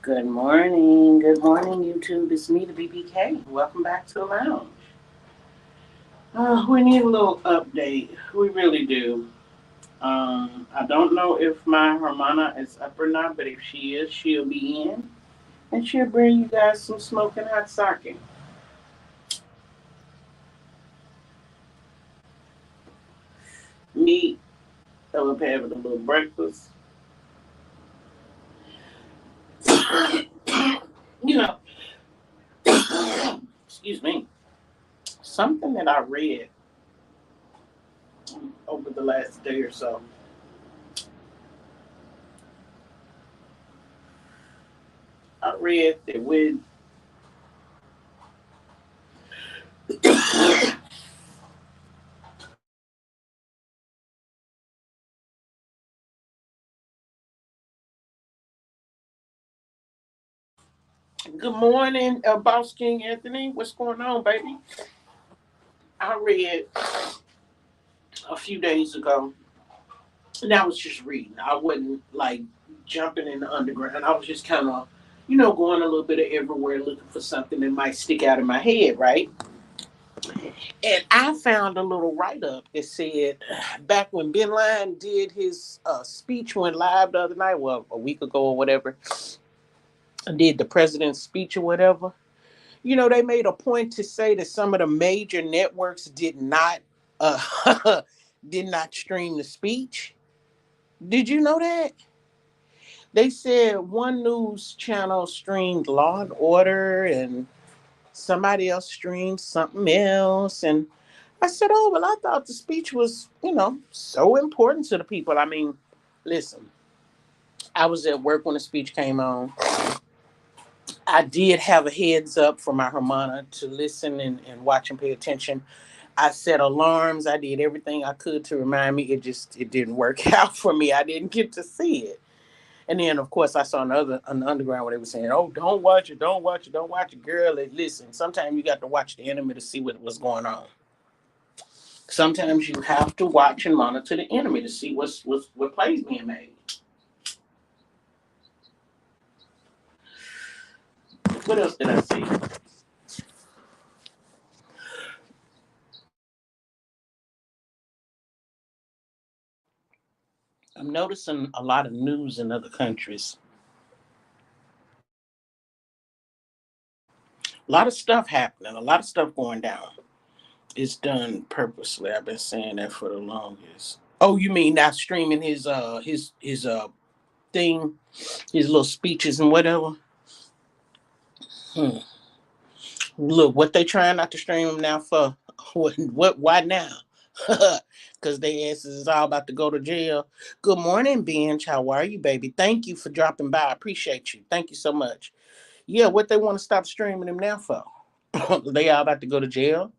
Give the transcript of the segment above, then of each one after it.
Good morning. Good morning, YouTube. It's me, the BBK. Welcome back to the lounge. We need a little update. We really do. I don't know if my Hermana is up or not, but if she is, she'll be in. And she'll bring you guys some smoking hot sake. Me, I was having a little breakfast. You know, excuse me. Something that I read over the last day or so. I read that with Good morning, Boss King Anthony. What's going on, baby? I read a few days ago, and I was just reading. I wasn't like jumping in the underground. I was just kind of, going a little bit of everywhere looking for something that might stick out in my head, right? And I found a little write up that said back when Bin Laden did his speech, went live the other night, well, a week ago or whatever, did the president's speech or whatever. They made a point to say that some of the major networks did not did not stream the speech. Did you know that? They said one news channel streamed Law and Order and somebody else streamed something else. And I said, oh, well, I thought the speech was, so important to the people. I mean, listen, I was at work when the speech came on. I did have a heads up for my Hermana to listen and watch and pay attention. I set alarms. I did everything I could to remind me. It didn't work out for me. I didn't get to see it. And then of course I saw another on the underground where they were saying, "Oh, don't watch it, don't watch it, don't watch it, girl." Listen, sometimes you got to watch the enemy to see what's going on. Sometimes you have to watch and monitor the enemy to see what plays being made. What else did I see? I'm noticing a lot of news in other countries. A lot of stuff happening, a lot of stuff going down. It's done purposely. I've been saying that for the longest. Oh, you mean not streaming his thing, his little speeches and whatever? Hmm. Look, what they trying not to stream them now for? What why now? Because they asses is all about to go to jail. Good morning, Bench. How are you, baby? Thank you for dropping by. I appreciate you. Thank you so much. Yeah, what they want to stop streaming them now for? They all about to go to jail,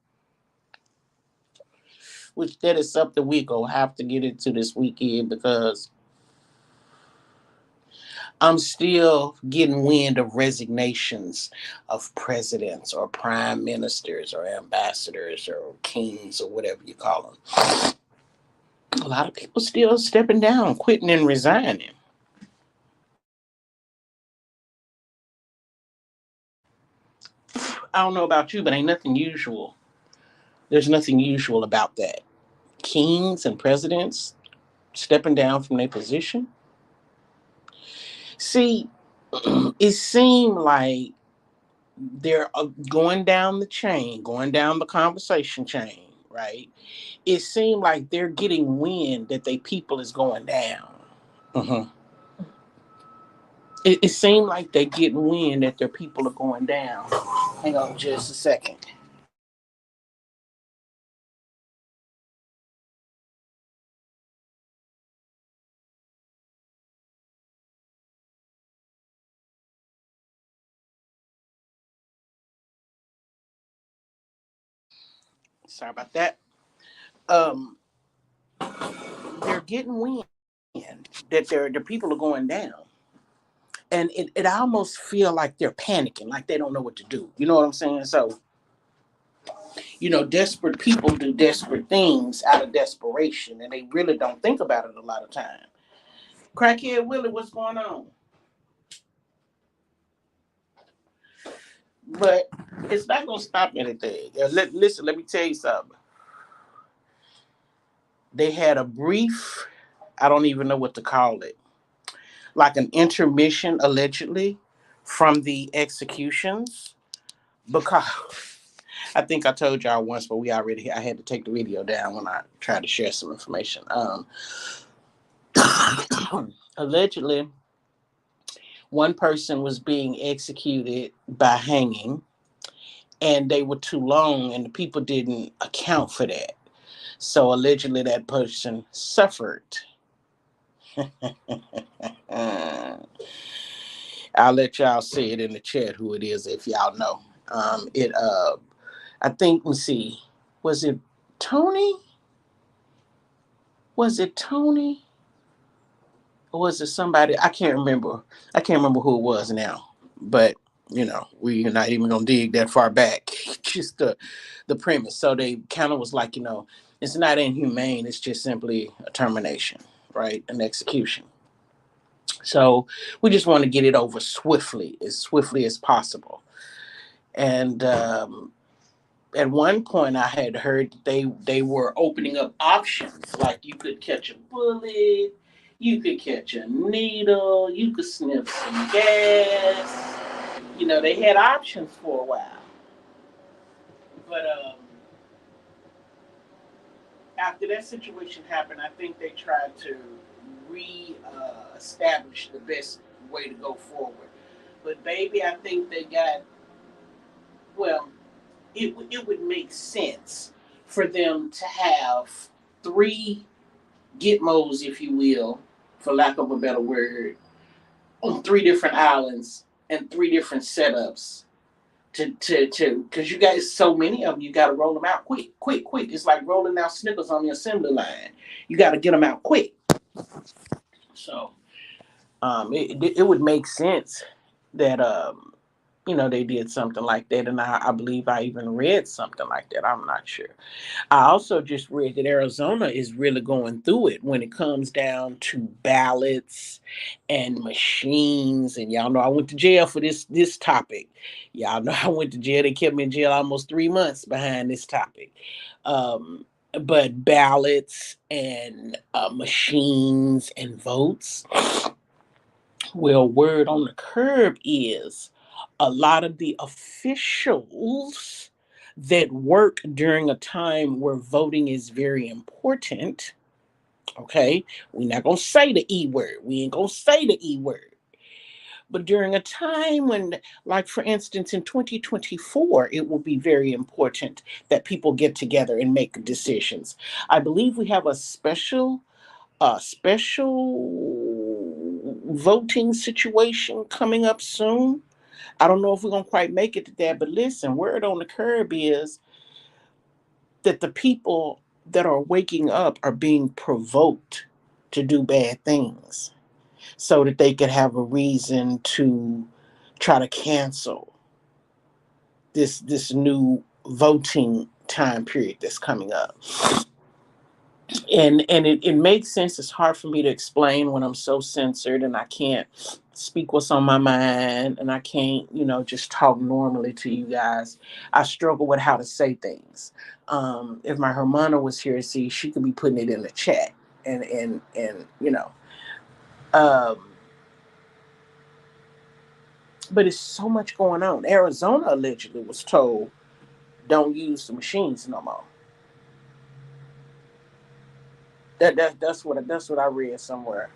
which that is something we gonna have to get into this weekend because I'm still getting wind of resignations of presidents or prime ministers or ambassadors or kings or whatever you call them. A lot of people still stepping down, quitting and resigning. I don't know about you, but ain't nothing usual. There's nothing usual about that. Kings and presidents stepping down from their position. See, it seemed like they're going down the chain, going down the conversation chain, right? It seemed like they're getting wind that their people is going down. Mhm. It seemed like they're getting wind that their people are going down. Hang on just a second. Sorry about that. Um, they're getting wind that their people are going down, and it almost feel like they're panicking, like they don't know what to do. You know what I'm saying? So desperate people do desperate things out of desperation, and they really don't think about it a lot of time. Crackhead Willie, what's going on? But it's not gonna stop anything. Listen, let me tell you something. They had a brief, I don't even know what to call it, like an intermission allegedly from the executions because I think I told y'all once, but I had to take the video down when I tried to share some information. Allegedly, one person was being executed by hanging, and they were too long, and the people didn't account for that. So allegedly, that person suffered. I'll let y'all see it in the chat who it is if y'all know. It I think, let's see, was it Tony? Was it Tony? Or was it somebody? I can't remember. I can't remember who it was now. But we're not even gonna dig that far back. Just the premise. So they kind of was like, it's not inhumane. It's just simply a termination, right? An execution. So we just want to get it over swiftly as possible. And at one point, I had heard that they were opening up options, like you could catch a bullet, you could catch a needle, you could sniff some gas. They had options for a while, but after that situation happened, I think they tried to re-establish the best way to go forward. But baby, I think they got well. It would make sense for them to have three gitmos, if you will, for lack of a better word, on three different islands and three different setups to because you guys so many of them, you got to roll them out quick. It's like rolling out Snickers on the assembly line. You got to get them out quick. So it would make sense that they did something like that, and I believe I even read something like that. I'm not sure. I also just read that Arizona is really going through it when it comes down to ballots and machines. And y'all know I went to jail for this topic. Y'all know I went to jail. They kept me in jail almost 3 months behind this topic. Um, but ballots and machines and votes. Well, word on the curb is a lot of the officials that work during a time where voting is very important. Okay, we're not gonna say the E word. We ain't gonna say the E word. But during a time when, like for instance, in 2024, it will be very important that people get together and make decisions. I believe we have a special voting situation coming up soon. I don't know if we're gonna quite make it to that, but listen, word on the curb is that the people that are waking up are being provoked to do bad things so that they could have a reason to try to cancel this new voting time period that's coming up. And it makes sense. It's hard for me to explain when I'm so censored and I can't speak what's on my mind and I can't just talk normally to you guys. I struggle with how to say things. If my Hermana was here, see, she could be putting it in the chat. And um, but it's so much going on. Arizona allegedly was told don't use the machines no more. That's what I read somewhere.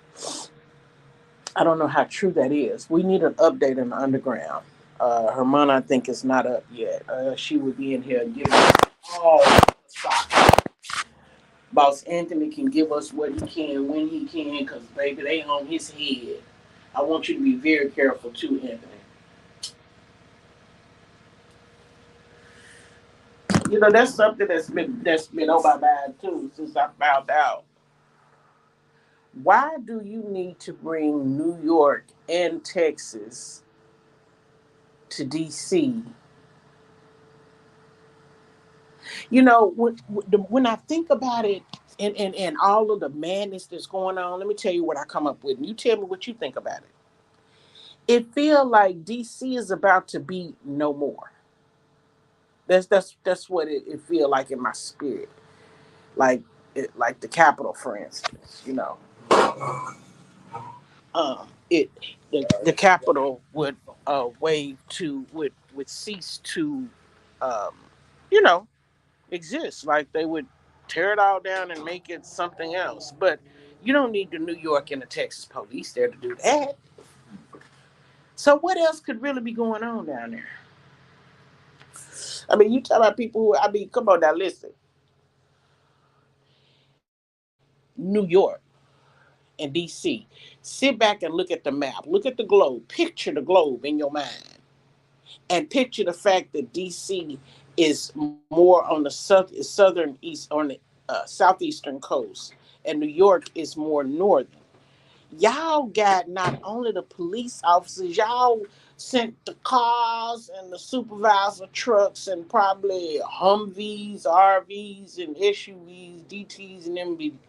I don't know how true that is. We need an update in the underground. Hermana, I think, is not up yet. She would be in here giving us all the socks. Boss Anthony can give us what he can when he can, because, baby, they on his head. I want you to be very careful, too, Anthony. That's something that's been on my mind, too, since I found out. Why do you need to bring New York and Texas to D.C.? When I think about it and all of the madness that's going on, let me tell you what I come up with. And you tell me what you think about it. It feel like DC is about to be no more. That's what it feel like in my spirit. Like like the Capitol, for instance. It the Capitol would wave to would cease to um, you know exist. Like they would tear it all down and make it something else. But you don't need the New York and the Texas police there to do that. So what else could really be going on down there? I mean, you tell about people who, I mean, come on now, listen. New York and DC. Sit back and look at the map. Look at the globe. Picture the globe in your mind. And picture the fact that DC is more on the southern east, on the southeastern coast, and New York is more northern. Y'all got not only the police officers, y'all sent the cars and the supervisor trucks and probably Humvees, RVs, and SUVs, DTs, and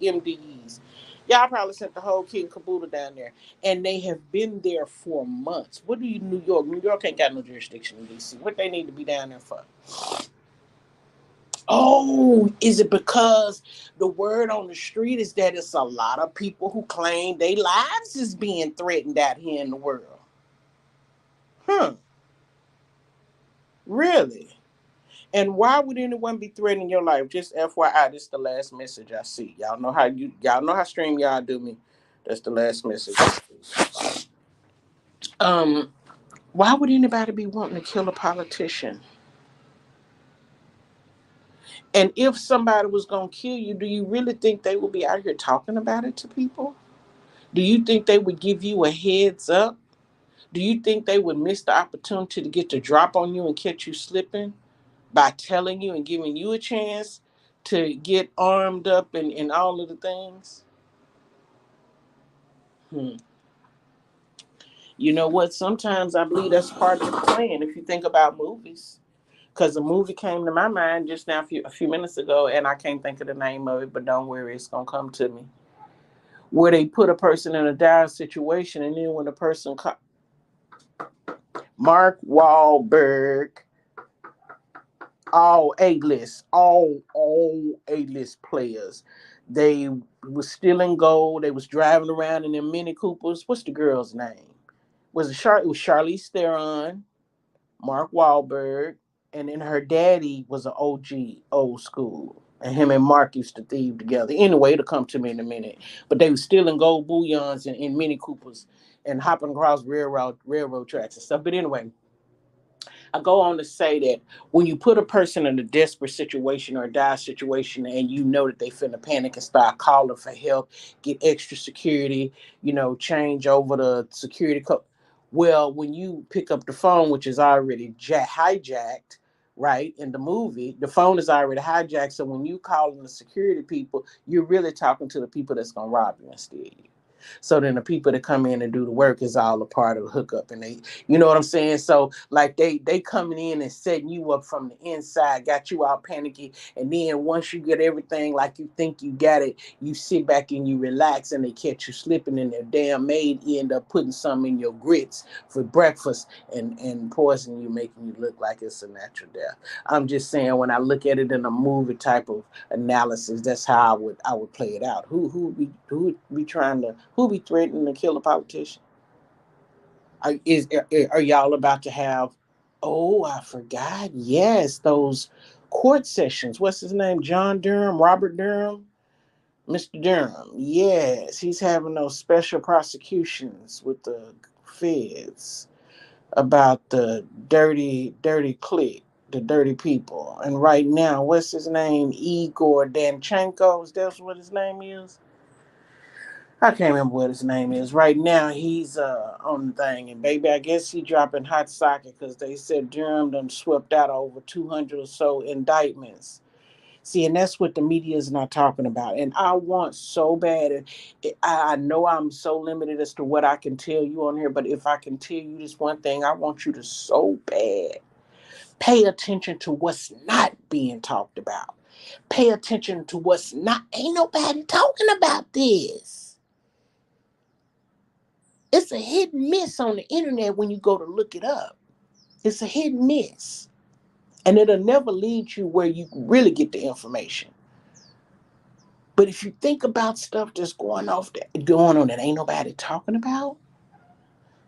MDEs. Y'all probably sent the whole kit and caboodle down there, and they have been there for months. What do you, New York? New York ain't got no jurisdiction in DC. What they need to be down there for? Oh, is it because the word on the street is that it's a lot of people who claim their lives is being threatened out here in the world? Huh, really? And why would anyone be threatening your life? Just FYI, this is the last message I see. Y'all know how stream y'all do me. That's the last message. Um, why would anybody be wanting to kill a politician? And if somebody was gonna kill you, do you really think they would be out here talking about it to people? Do you think they would give you a heads up? Do you think they would miss the opportunity to get the drop on you and catch you slipping by telling you and giving you a chance to get armed up and all of the things? Hmm. You know what? Sometimes I believe that's part of the plan if you think about movies. Because a movie came to my mind just now a few minutes ago, and I can't think of the name of it, but don't worry, it's going to come to me. Where they put a person in a dire situation, and then when the person, Mark Wahlberg, all A list, all A list players. They was stealing gold. They was driving around in their Mini Coopers. What's the girl's name? It was Charlize Theron, Mark Wahlberg, and then her daddy was an OG, old school. And him and Mark used to thieve together. Anyway, it'll come to me in a minute. But they were stealing gold bullions in Mini Coopers and hopping across railroad tracks and stuff. But anyway, I go on to say that when you put a person in a desperate situation or a dire situation and you know that they finna panic and start calling for help, get extra security, change over the security code. Well, when you pick up the phone, which is already hijacked, right, in the movie, the phone is already hijacked. So when you call in the security people, you're really talking to the people that's going to rob you and steal you. So then the people that come in and do the work is all a part of the hookup, and you know what I'm saying. So like they coming in and setting you up from the inside, got you all panicky, and then once you get everything like you think you got it, you sit back and you relax, and they catch you slipping, and their damn maid end up putting some in your grits for breakfast and poison you, making you look like it's a natural death. I'm just saying when I look at it in a movie type of analysis, that's how I would play it out. Who be trying to who be threatening to kill a politician? Are y'all about to have? Oh, I forgot. Yes, those court sessions. What's his name? John Durham, Robert Durham, Mr. Durham. Yes, he's having those special prosecutions with the feds about the dirty clique, the dirty people. And right now, what's his name? Igor Danchenko. Is that what his name is? I can't remember what his name is. Right now, he's on the thing. And baby, I guess he dropping hot socket because they said Durham done swept out over 200 or so indictments. See, and that's what the media is not talking about. And I want so bad. I know I'm so limited as to what I can tell you on here, but if I can tell you this one thing, I want you to so bad pay attention to what's not being talked about. Pay attention to what's not. Ain't nobody talking about this. It's a hit and miss on the internet when you go to look it up. It's a hit and miss. And it'll never lead you where you really get the information. But if you think about stuff that's going on that ain't nobody talking about,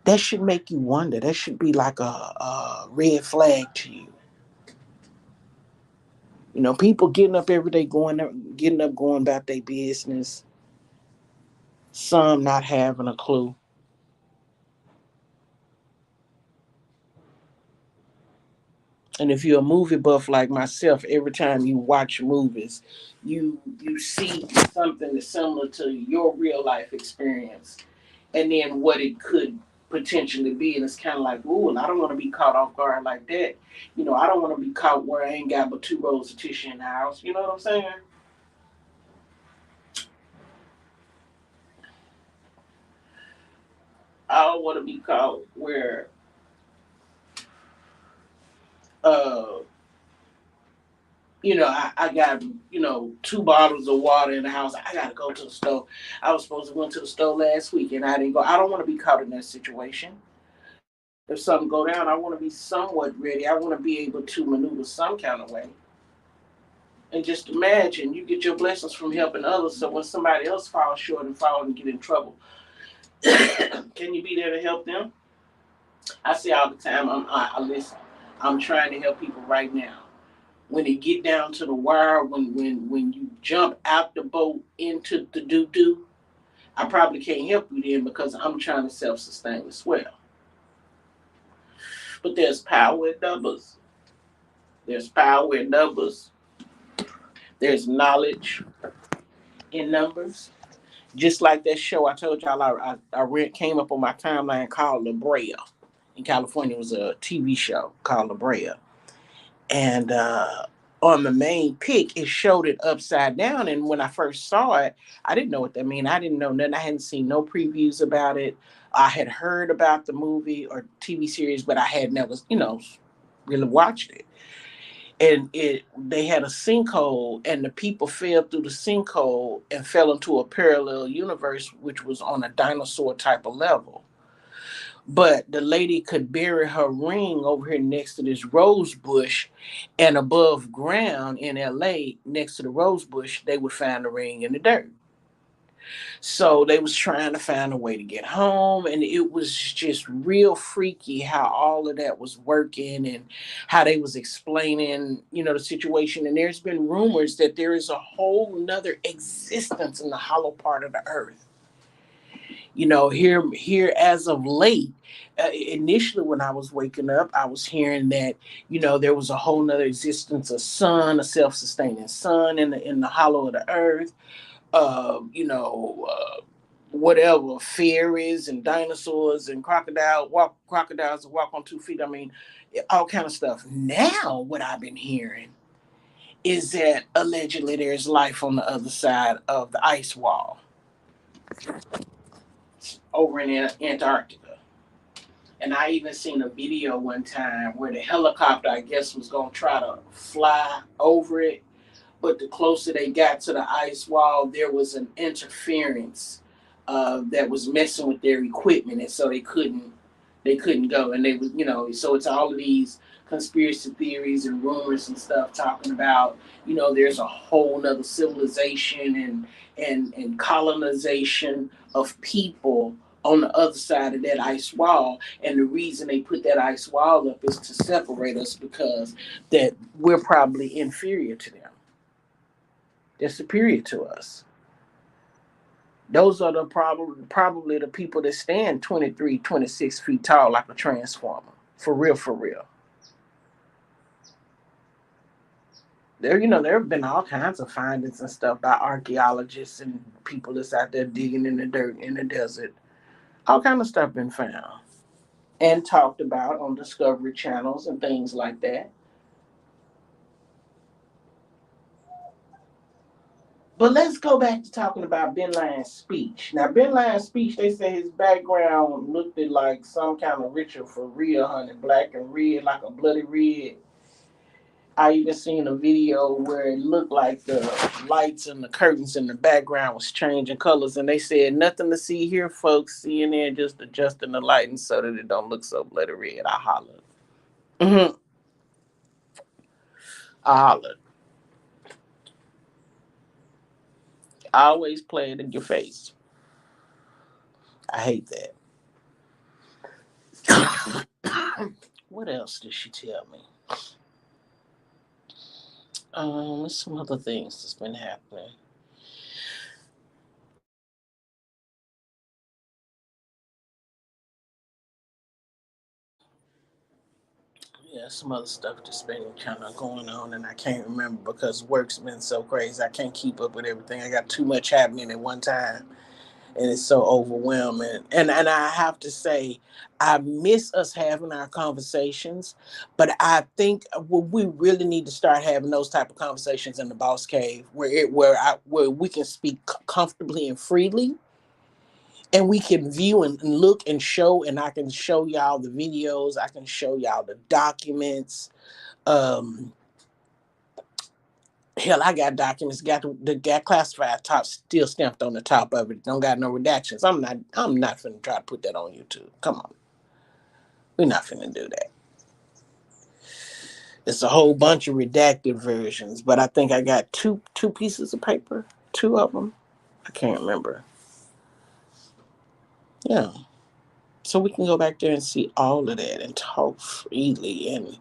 that should make you wonder. That should be like a red flag to you. You know, people getting up every day, going about their business. Some not having a clue. And if you're a movie buff like myself, every time you watch movies, you see something that's similar to your real life experience, and then what it could potentially be. And it's kind of like, ooh, I don't want to be caught off guard like that. You know, I don't want to be caught where I ain't got but two rolls of tissue in the house. You know what I'm saying? I don't want to be caught where uh I got, two bottles of water in the house. I gotta go to the store. I was supposed to went to the store last week and I didn't go. I don't want to be caught in that situation. If something go down, I want to be somewhat ready. I want to be able to maneuver some kind of way. And just imagine you get your blessings from helping others. So when somebody else falls short and fall and get in trouble, can you be there to help them? I say all the time, I listen. I'm trying to help people right now. When it get down to the wire, when you jump out the boat into the doo doo, I probably can't help you then because I'm trying to self sustain as well. But there's power in numbers. There's power in numbers. There's knowledge in numbers. Just like that show I told y'all I read came up on my timeline called La Brea. In California, it was a TV show called La Brea. And on the main pic, it showed it upside down. And when I first saw it, I didn't know what that meant. I didn't know nothing. I hadn't seen no previews about it. I had heard about the movie or TV series, but I had never, really watched it. And they had a sinkhole, and the people fell through the sinkhole and fell into a parallel universe, which was on a dinosaur type of level. But the lady could bury her ring over here next to this rose bush, and above ground in LA next to the rose bush they would find the ring in the dirt. So they was trying to find a way to get home, and it was just real freaky how all of that was working and how they was explaining, the situation. And there's been rumors that there is a whole nother existence in the hollow part of the earth. Here as of late, initially when I was waking up, I was hearing that there was a whole nother existence, a self-sustaining sun in the hollow of the earth. Whatever, fairies and dinosaurs and crocodiles that walk on 2 feet. I mean, all kind of stuff. Now, what I've been hearing is that allegedly there's life on the other side of the ice wall over in Antarctica. And I even seen a video one time where the helicopter, I guess, was gonna try to fly over it, but the closer they got to the ice wall, there was an interference that was messing with their equipment, and so they couldn't go. And they was, so it's all of these conspiracy theories and rumors and stuff talking about, there's a whole nother civilization and colonization of people on the other side of that ice wall. And the reason they put that ice wall up is to separate us because that we're probably inferior to them. They're superior to us. Those are probably the people that stand 23, 26 feet tall like a transformer. For real, for real. There have been all kinds of findings and stuff by archaeologists and people that's out there digging in the dirt in the desert. All kind of stuff been found and talked about on Discovery channels and things like that. But let's go back to talking about Bin Laden's speech. Now, Bin Laden's speech, they say his background looked like some kind of ritual for real, honey. Black and red, like a bloody red. I even seen a video where it looked like the lights and the curtains in the background was changing colors, and they said nothing to see here, folks. CNN just adjusting the lighting so that it don't look so bloody red. I hollered. Mm-hmm. I hollered. I always play it in your face. I hate that. What else did she tell me? There's some other things that's been happening. Yeah, some other stuff that's been kind of going on, and I can't remember because work's been so crazy. I can't keep up with everything. I got too much happening at one time, and it's so overwhelming. And I have to say, I miss us having our conversations, but I think we really need to start having those type of conversations in the boss cave, where we can speak comfortably and freely, and we can view and look and show, and I can show y'all the videos, I can show y'all the documents. um Hell, I got documents, got classified top still stamped on the top of it, don't got no redactions. I'm not finna try to put that on YouTube. Come on, we're not finna do that. It's a whole bunch of redacted versions, but I think I got two pieces of paper, two of them. I can't remember. Yeah, so we can go back there and see all of that and talk freely and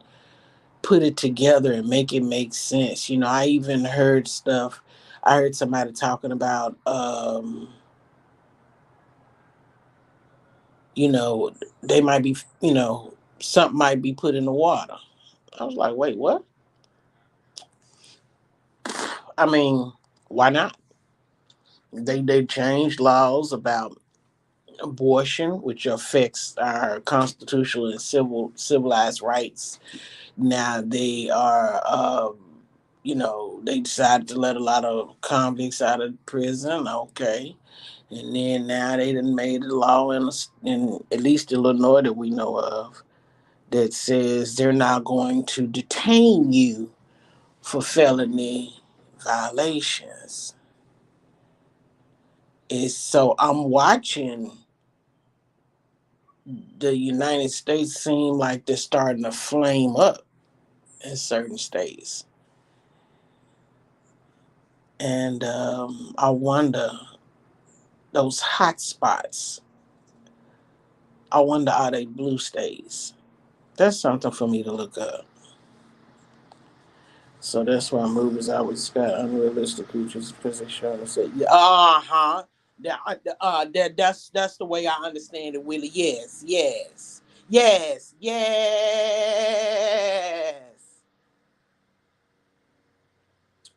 put it together and make it make sense. I even heard stuff. I heard somebody talking about, they might be, something might be put in the water. I was like, wait, what? I mean, why not? They changed laws about abortion, which affects our constitutional and civilized rights. Now they are, they decided to let a lot of convicts out of prison. Okay. And then now they done made a law in at least Illinois that we know of that says they're now going to detain you for felony violations. So I'm watching the United States seem like they're starting to flame up in certain states. And I wonder, those hot spots, I wonder, are they blue states? That's something for me to look up. So that's why movies always got unrealistic creatures because they show us that. Yeah, that's the way I understand it, Willie. Yes, yes, yes, yes.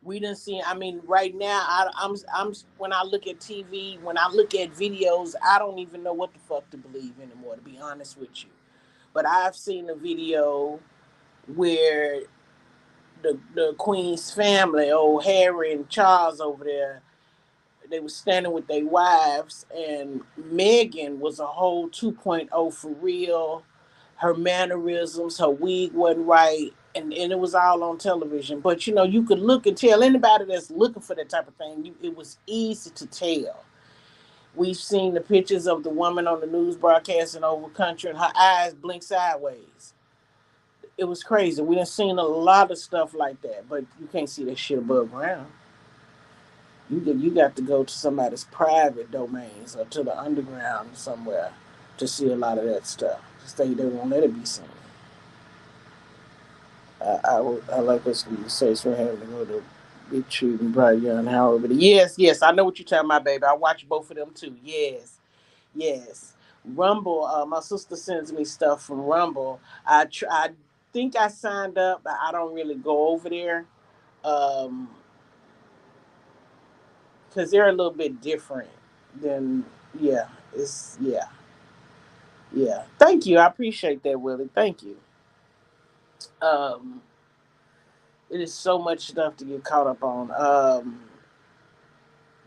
We didn't see. I mean, right now, I'm when I look at TV, when I look at videos, I don't even know what the fuck to believe anymore. To be honest with you, but I've seen a video where the Queen's family, old Harry and Charles over there, they were standing with their wives, and Megan was a whole 2.0 for real. Her mannerisms, her wig wasn't right, and it was all on television. But you could look and tell anybody that's looking for that type of thing. It was easy to tell. We've seen the pictures of the woman on the news broadcasting over country, and her eyes blink sideways. It was crazy. We done seen a lot of stuff like that, but you can't see that shit above ground. You got to go to somebody's private domains or to the underground somewhere to see a lot of that stuff. They won't let it be seen. I like us to say for having to go to Big Tree and Bright Young Howard. But yes, yes, I know what you're talking about, baby. I watch both of them too. Yes, yes. Rumble. My sister sends me stuff from Rumble. I think I signed up, but I don't really go over there. Um, because they're a little bit different than, yeah, it's, yeah, yeah. Thank you, I appreciate that, Willie. Thank you. um it is so much stuff to get caught up on.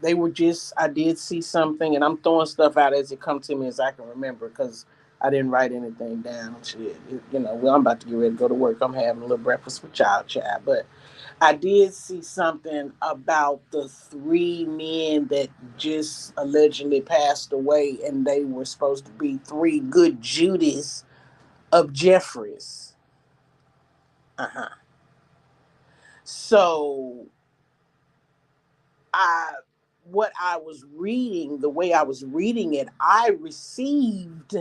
They were just, I did see something, and I'm throwing stuff out as it comes to me as I can remember, because I didn't write anything down. Shit, well, I'm about to get ready to go to work. I'm having a little breakfast with child, but I did see something about the three men that just allegedly passed away, and they were supposed to be three good Judas of Jeffries. Uh huh. So I what I was reading, the way I was reading it, I received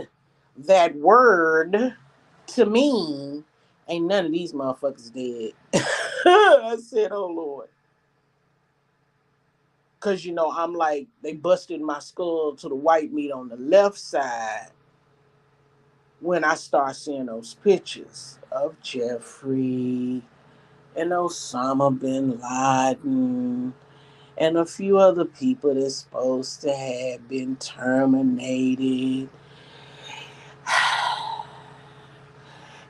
that word to mean ain't none of these motherfuckers dead. I said, oh Lord. Cause I'm like, they busted my skull to the white meat on the left side when I start seeing those pictures of Jeffrey and Osama bin Laden and a few other people that's supposed to have been terminated.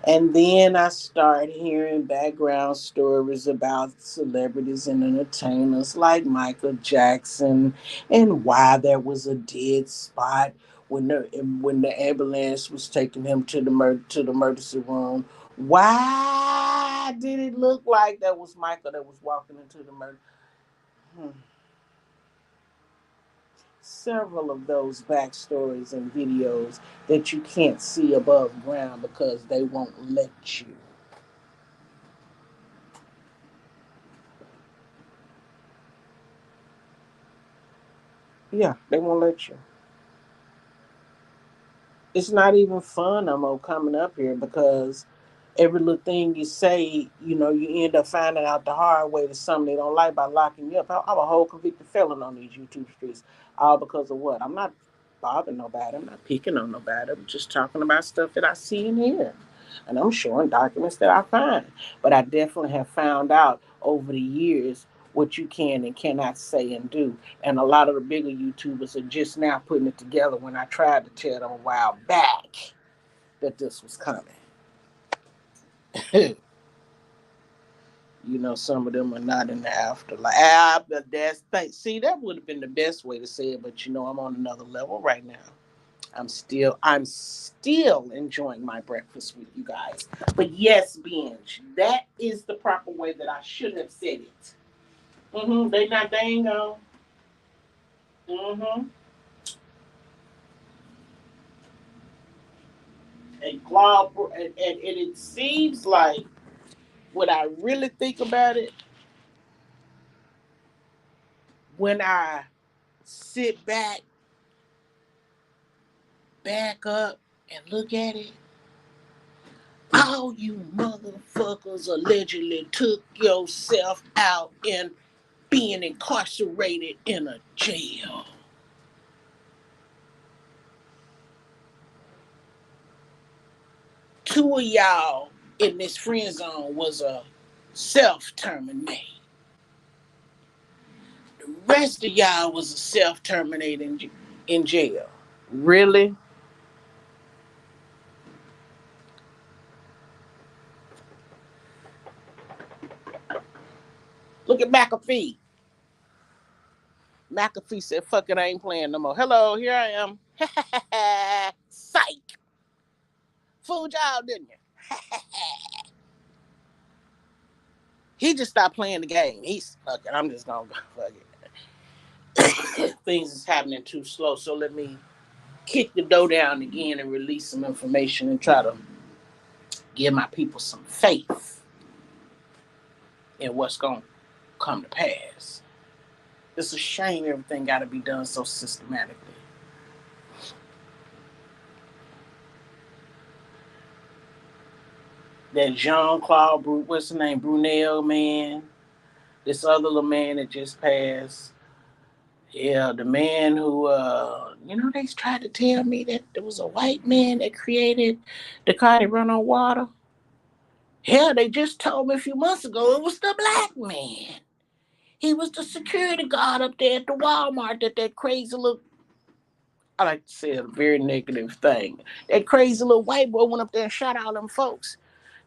And then I start hearing background stories about celebrities and entertainers like Michael Jackson and why there was a dead spot when the ambulance was taking him to the emergency room. Why did it look like that was Michael that was walking into the emergency? Hmm. Several of those backstories and videos that you can't see above ground because they won't let you. Yeah, they won't let you. It's not even fun no more coming up here because every little thing you say, you end up finding out the hard way to something they don't like by locking you up. I'm a whole convicted felon on these YouTube streets, all because of what? I'm not bothering nobody. I'm not picking on nobody. I'm just talking about stuff that I see and hear. And I'm showing documents that I find. But I definitely have found out over the years what you can and cannot say and do. And a lot of the bigger YouTubers are just now putting it together when I tried to tell them a while back that this was coming. Some of them are not in the afterlife. But see, that would have been the best way to say it, but I'm on another level right now. I'm still enjoying my breakfast with you guys. But yes, binge. That is the proper way that I should have said it. They ain't gone. Mm-hmm. And Claude, and it seems like when I really think about it, when I sit back up and look at it, all you motherfuckers allegedly took yourself out and being incarcerated in a jail. Two of y'all in this friend zone was a self-terminate. The rest of y'all was a self-terminate in jail. Really? Look at McAfee. McAfee said, fuck it, I ain't playing no more. Hello, here I am. Psych. Fooled y'all, didn't you? He just stopped playing the game. He's fuck it. I'm just gonna fuck it. Things is happening too slow, so let me kick the dough down again and release some information and try to give my people some faith in what's gonna come to pass. It's a shame everything got to be done so systematically. That Jean Claude, what's his name, Brunel man, this other little man that just passed. Yeah, the man who, they tried to tell me that there was a white man that created the car that run on water. Hell, they just told me a few months ago it was the black man. He was the security guard up there at the Walmart that crazy little, I like to say a very negative thing. That crazy little white boy went up there and shot all them folks.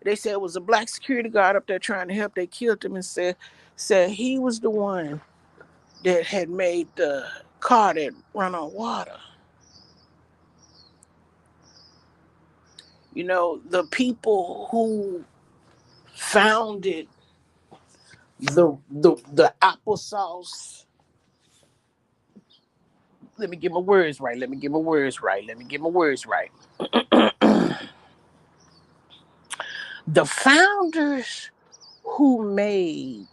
They said it was a black security guard up there trying to help. They killed him and said he was the one that had made the car that run on water. The people who founded the applesauce. Let me get my words right. Let me get my words right. Let me get my words right. The founders who made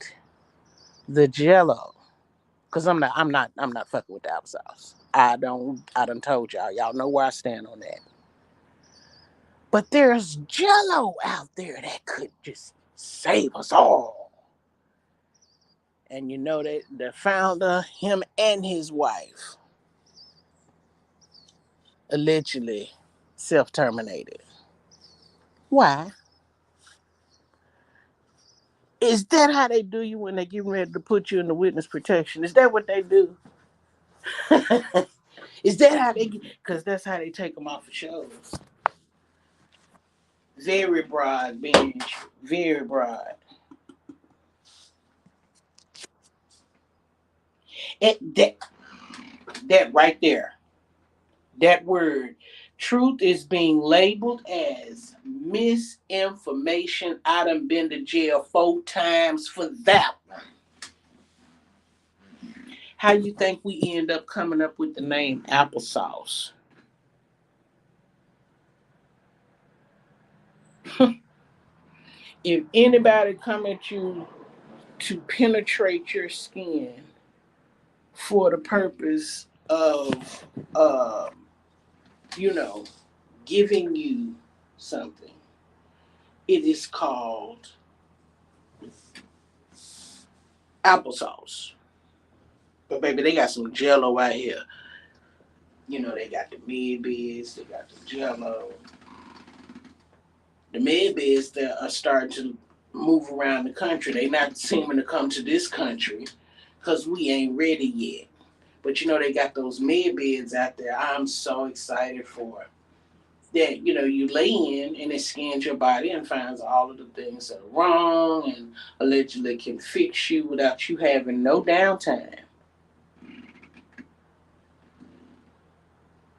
the Jello, because I'm not fucking with the applesauce. I done told y'all know where I stand on that. But there's Jello out there that could just save us all. And you know that the founder, him and his wife, allegedly self-terminated. Why? Is that how they do you when they get ready to put you in the witness protection? Is that what they do? Is that how they? Because that's how they take them off of shows. Very broad bench, very broad. That right there, that word, truth is being labeled as misinformation. I done been to jail 4 times for that one. How you think we end up coming up with the name applesauce? If anybody come at you to penetrate your skin for the purpose of, uh, you know, giving you something, it is called applesauce. But baby, they got some Jello out here. They got the mid-bids, they got the Jello. The mid-bids that are starting to move around the country. They not seeming to come to this country because we ain't ready yet. But they got those mid-bids out there. I'm so excited for that. You lay in and it scans your body and finds all of the things that are wrong and allegedly can fix you without you having no downtime.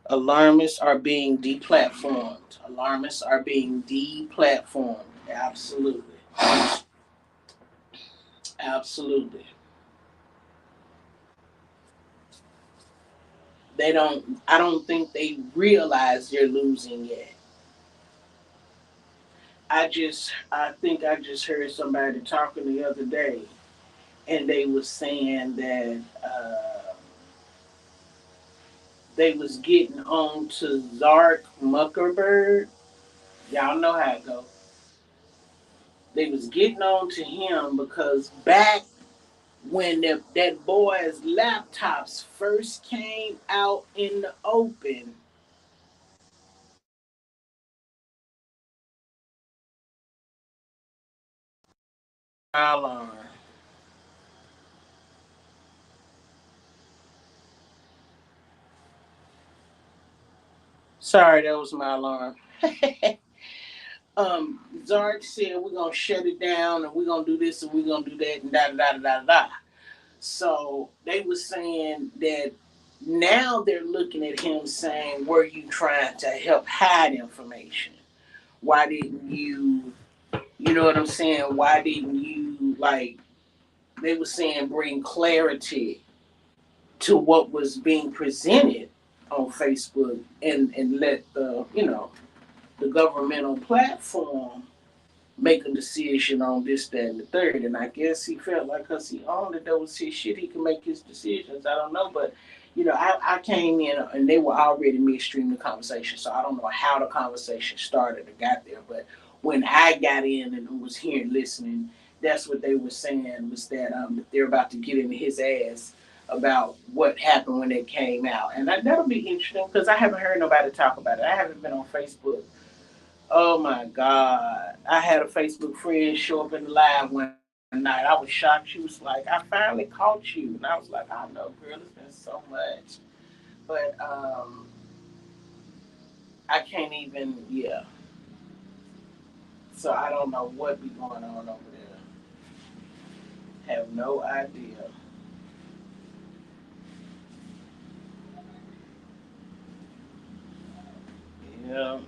Alarmists are being deplatformed. Alarmists are being deplatformed. Absolutely. Absolutely. I don't think they realize they're losing yet. I think I just heard somebody talking the other day, and they was saying that they was getting on to Zark Muckerberg. Y'all know how it goes. They was getting on to him because back when that boy's laptops first came out in the open, alarm. Sorry, that was my alarm. Zark said we're gonna shut it down and we're gonna do this and we're gonna do that and da da da da da. So they were saying that now they're looking at him saying, were you trying to help hide information? Why didn't you, you know what I'm saying? Why didn't you, like, they were saying, bring clarity to what was being presented on Facebook and let the governmental platform make a decision on this, that, and the third. And I guess he felt like because he owned it, that was his shit, he could make his decisions. I don't know. But, I came in and they were already midstream the conversation. So I don't know how the conversation started or got there. But when I got in and was here and listening, that's what they were saying was that they're about to get into his ass about what happened when it came out. And that'll be interesting because I haven't heard nobody talk about it. I haven't been on Facebook. Oh my God. I had a Facebook friend show up in the live one night. I was shocked. She was like, I finally caught you. And I was like, I know, girl, it's been so much. But I can't even, yeah. So I don't know what be going on over there. Have no idea. Yeah.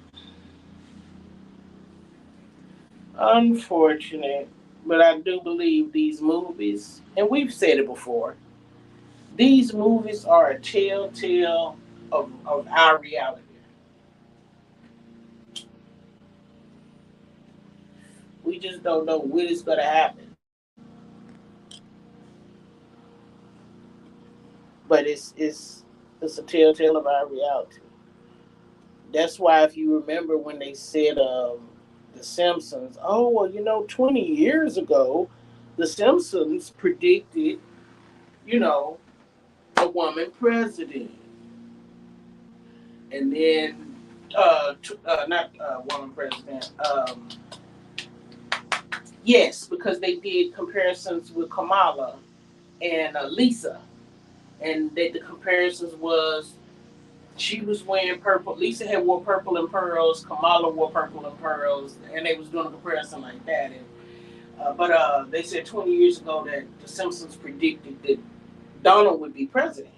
Unfortunate, but I do believe these movies, and we've said it before, these movies are a telltale of our reality. We just don't know when it's going to happen. But it's a telltale of our reality. That's why if you remember when they said the Simpsons, oh well, 20 years ago, the Simpsons predicted, you know, a woman president, and then not woman president. Yes, because they did comparisons with Kamala and Lisa, and the comparisons was she was wearing purple. Lisa had wore purple and pearls. Kamala wore purple and pearls, and they was doing a comparison like that. And but they said 20 years ago that the Simpsons predicted that Donald would be president,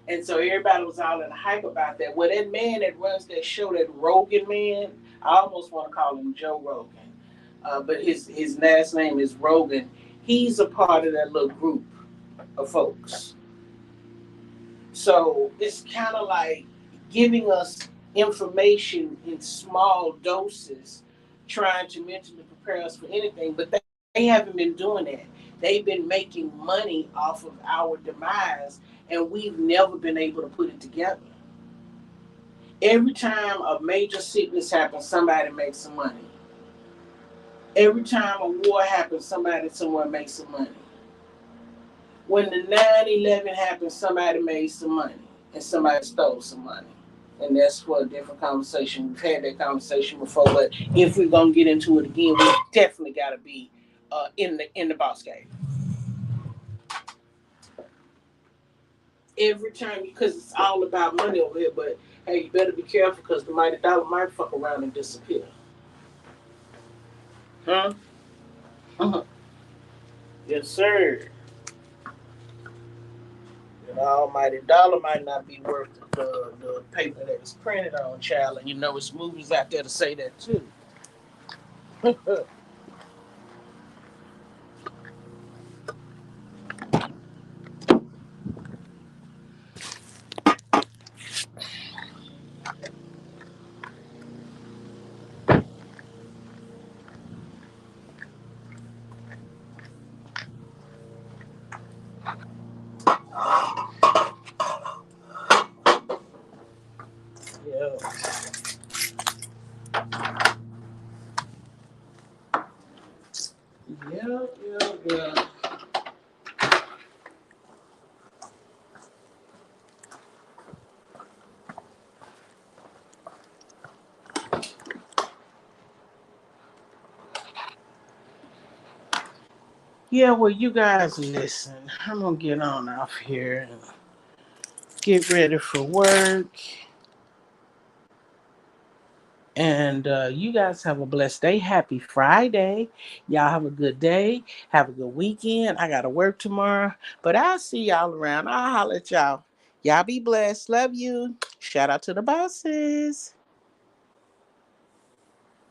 and so everybody was all in the hype about that. Well, that man that runs that show, that Rogan man, I almost want to call him Joe Rogan, but his last name is Rogan. He's a part of that little group of folks. So it's kind of like giving us information in small doses, trying to mentally prepare us for anything. But they haven't been doing that. They've been making money off of our demise, and we've never been able to put it together. Every time a major sickness happens, somebody makes some money. Every time a war happens, somebody somewhere makes some money. When the 9/11 happened, somebody made some money and somebody stole some money. And that's for a different conversation. We've had that conversation before, but if we're gonna get into it again, we definitely gotta be in the boss game. Every time, because it's all about money over here. But hey, you better be careful because the mighty dollar might fuck around and disappear. Huh? Uh-huh. Yes, sir. The almighty dollar might not be worth the paper that it's printed on, child. And it's movies out there to say that too. Yeah. Yeah, yeah, yeah. Yeah, well, you guys listen. I'm gonna get on off here and get ready for work. And you guys have a blessed day. Happy Friday. Y'all have a good day. Have a good weekend. I got to work tomorrow. But I'll see y'all around. I'll holler at y'all. Y'all be blessed. Love you. Shout out to the bosses.